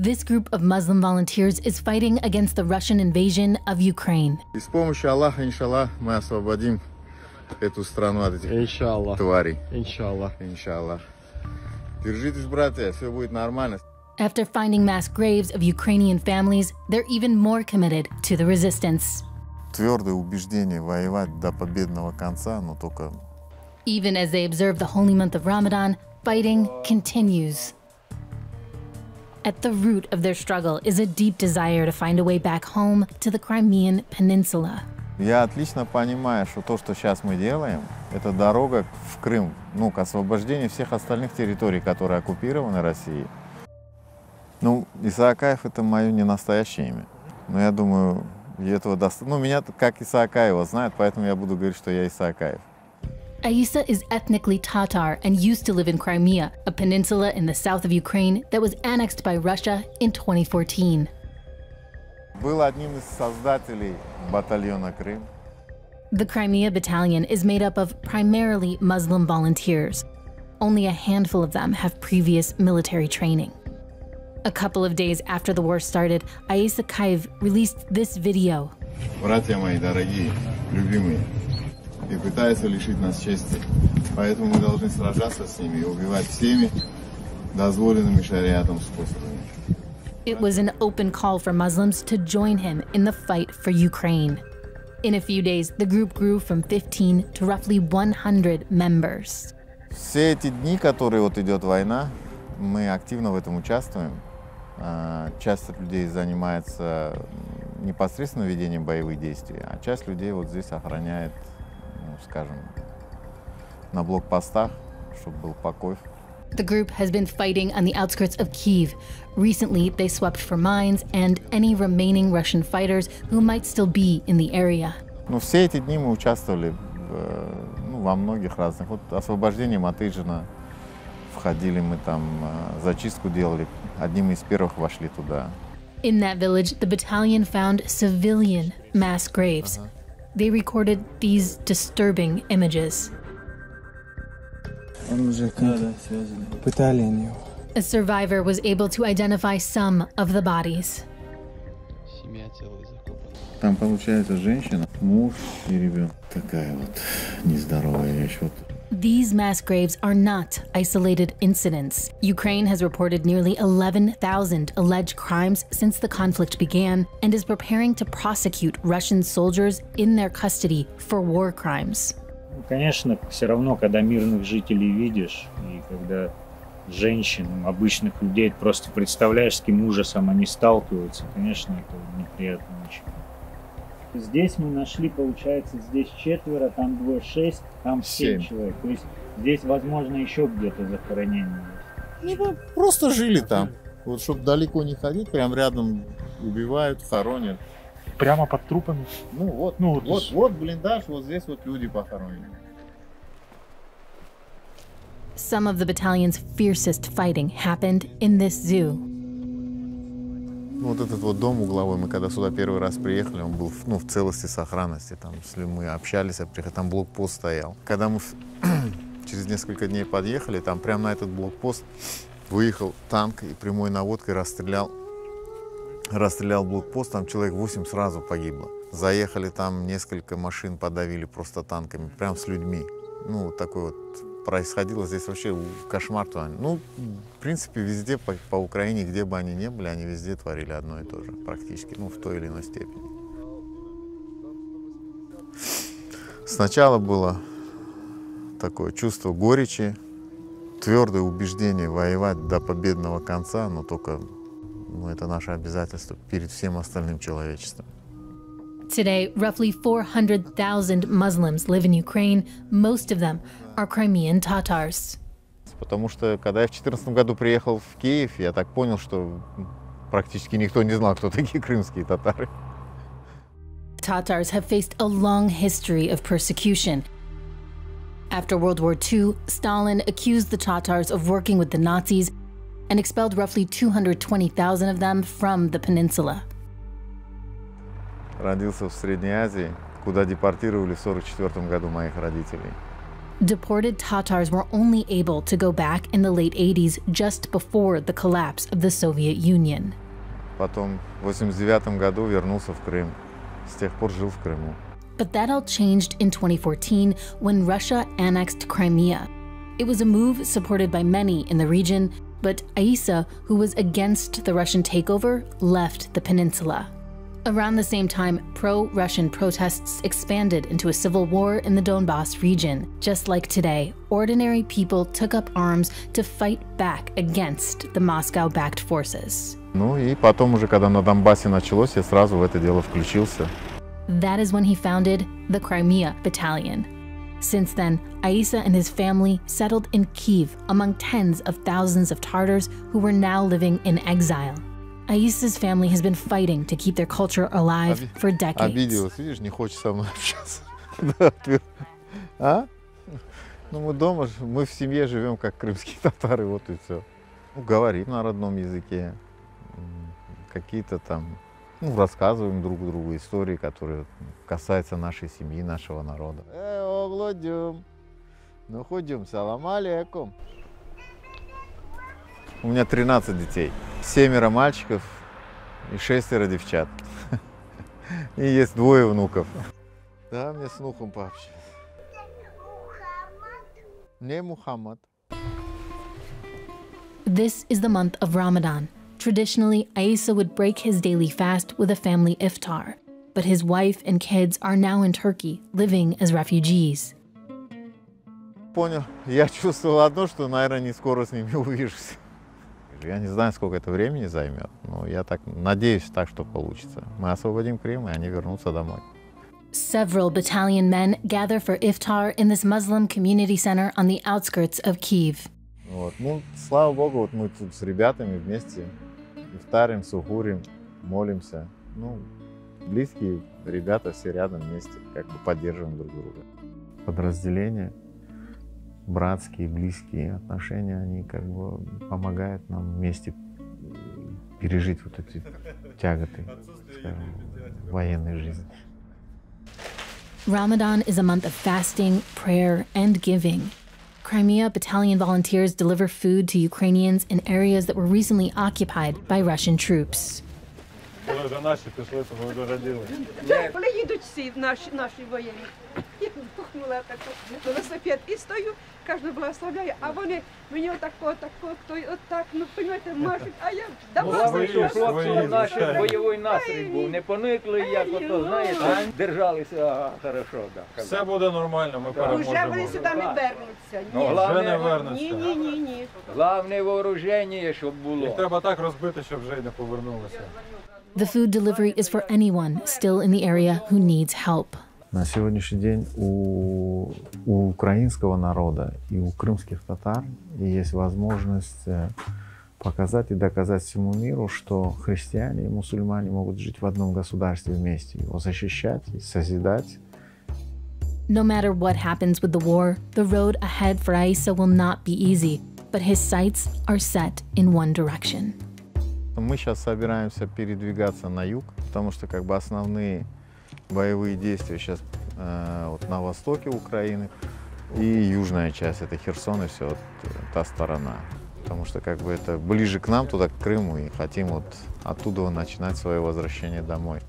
this group of Muslim volunteers is fighting against the Russian invasion of Ukraine. И с помощью Аллаха, иншаллах, мы освободим эту страну от этих тварей. Иншаллах. Иншаллах. Держитесь, братья, все будет нормально. After finding mass graves of Ukrainian families, they're even more committed to the resistance. Твердое убеждение воевать до победного конца, но только... Even as they observe the holy month of Ramadan, fighting continues. At the root of their struggle is a deep desire to find a way back home to the Crimean Peninsula. Я отлично понимаю, что то, что сейчас мы делаем, это дорога в Крым, ну, к освобождению всех остальных территорий, которые оккупированы Россией. Ну, Исаакаев — это мое не настоящее имя. Но я думаю, этого достаточно. Ну, меня как Исаакаева знают, поэтому я буду говорить, что я Исаакаев. Аиса is ethnically Tatar and used to live in Crimea, a peninsula in the south of Ukraine that was annexed by Russia in 2014. Был одним из создателей батальона Крим. The Crimea Battalion is made up of primarily Muslim volunteers. Only a handful of them have previous military training. A couple of days after the war started, Aisa Kaiv released this video. Братья мои дорогие, любимые, и пытаются лишить нас чести. Поэтому мы должны сражаться с ними и убивать всеми дозволенными шариатом способами. It was an open call for Muslims to join him in the fight for Ukraine. In a few days, the group grew from 15 to roughly 100 members. Все эти дни, которые вот идет война, мы активно в этом участвуем. Часть людей занимается непосредственно ведением боевых действий, а часть людей вот здесь охраняет, ну, скажем, на блокпостах, чтобы был покой. The group has been fighting on the outskirts of Kyiv. Recently, they swept for mines and any remaining Russian fighters who might still be in the area. Ну, все эти дни мы участвовали во многих разных. Вот освобождение Матыжина, входили мы там, зачистку делали. Одним из первых вошли туда. In that village, the battalion found civilian mass graves. They recorded these disturbing images. A survivor was able to identify some of the bodies. Там получается женщина, муж и ребенок. Такая вот нездоровая вещь. These mass graves are not isolated incidents. Ukraine has reported nearly 11,000 alleged crimes since the conflict began and is preparing to prosecute Russian soldiers in their custody for war crimes. Конечно, все равно, когда мирных жителей видишь, и когда женщин, обычных людей, просто представляешь, с каким ужасом они сталкиваются, конечно, это неприятно очень. Здесь мы нашли, получается, здесь 4, там 2, 6, там 7 человек. То есть здесь, возможно, еще где-то захоронение есть. Ну, просто жили там. Вот, чтобы далеко не ходить, прям рядом убивают, хоронят. Прямо под трупами? Ну вот блиндаж, вот здесь вот люди похоронены. Some of the battalion's fiercest fighting happened in this zoo. Вот этот вот дом угловой, мы когда сюда первый раз приехали, он был в целости, сохранности. Там, если мы общались, там блокпост стоял. Когда мы через несколько дней подъехали, там прямо на этот блокпост выехал танк и прямой наводкой расстрелял блокпост, там человек 8 сразу погибло. Заехали, там несколько машин подавили просто танками, прям с людьми. Ну, вот такой вот происходило здесь вообще кошмар. Ну, в принципе, везде по Украине, где бы они ни были, они везде творили одно и то же, практически, ну, в той или иной степени. Сначала было такое чувство горечи, твердое убеждение воевать до победного конца, но только это наше обязательство перед всем остальным человечеством. Today, roughly 400,000 Muslims live in Ukraine. Most of them are Crimean Tatars. Потому что, когда я в 2014 году приехал в Киев, я так понял, что практически никто не знал, кто такие крымские татары. Tatars have faced a long history of persecution. After World War II, Stalin accused the Tatars of working with the Nazis and expelled roughly 220,000 of them from the peninsula. Родился в Средней Азии, куда депортировали в 1944 году моих родителей. Deported Tatars were only able to go back in the late 80s, just before the collapse of the Soviet Union. Потом в 1989 году вернулся в Крым. С тех пор жил в Крыму. But that all changed in 2014 when Russia annexed Crimea. It was a move supported by many in the region, but Aissa, who was against the Russian takeover, left the peninsula. Around the same time, pro-Russian protests expanded into a civil war in the Donbass region. Just like today, ordinary people took up arms to fight back against the Moscow-backed forces. Ну и потом уже, когда на Донбассе началось, я сразу в это дело включился. That is when he founded the Crimea Battalion. Since then, Aissa and his family settled in Kyiv among tens of thousands of Tatars who were now living in exile. Aissa's family has been fighting to keep their culture alive for decades. Обиделась, видишь, не хочет со мной общаться. А? Ну мы дома, мы в семье живем как крымские татары, вот и все. Ну, говорим на родном языке, какие-то там, ну, рассказываем друг другу истории, которые касаются нашей семьи, нашего народа. Оглодем, ну ходим, салам алейкум. У меня 13 детей, 7 мальчиков и 6 девчат. И есть 2 внуков. Да, мне с внуком пообщаться. Не Мухаммад. This is the month of Ramadan. Traditionally, Aissa would break his daily fast with a family iftar, but his wife and kids are now in Turkey, living as refugees. Понял, я чувствовал одно, что, наверное, не скоро с ними увижусь. Я не знаю, сколько это времени займет, но я так надеюсь, так, что получится. Мы освободим Крым, и они вернутся домой. Several battalion men gather for iftar in this Muslim community center on the outskirts of Kyiv. Вот. Ну, слава Богу, вот мы тут с ребятами вместе ифтарим, сухурим, молимся. Ну, близкие ребята все рядом вместе, как бы поддерживаем друг друга. Подразделения, братские, близкие отношения, они как бы помогают нам вместе пережить вот эти тяготы, скажем, военной жизни. Ramadan is a month of fasting, prayer, and giving. Crimea Battalion volunteers deliver food to Ukrainians in areas that were recently occupied by Russian troops. Коли їдуть всі наші воєнні, я пухнула таку велосипед і стою, кожен благословляє, а вони мені отако, отак, ну, розумієте, машуть, а я давай. Хлопці наші бойовий настрій був, не поникли, як ото, знаєте, держалися хорошо. Все буде нормально, ми переможемо. Уже вони сюди не вернуться. Вже не вернуться. Ні. Головне вооруження, щоб було. Їх треба так розбити, щоб вже й не повернулися. The food delivery is for anyone still in the area who needs help. На сегодняшний день у украинского народа и у крымских татар есть возможность показать и доказать всему миру, что христиане и мусульмане могут жить в одном государстве вместе, его защищать и созидать. No matter what happens with the war, the road ahead for Aissa will not be easy, but his sights are set in one direction. Мы сейчас собираемся передвигаться на юг, потому что как бы основные боевые действия сейчас вот на востоке Украины и южная часть, это Херсон и все, вот, та сторона. Потому что как бы это ближе к нам, туда, к Крыму, и хотим вот оттуда начинать свое возвращение домой.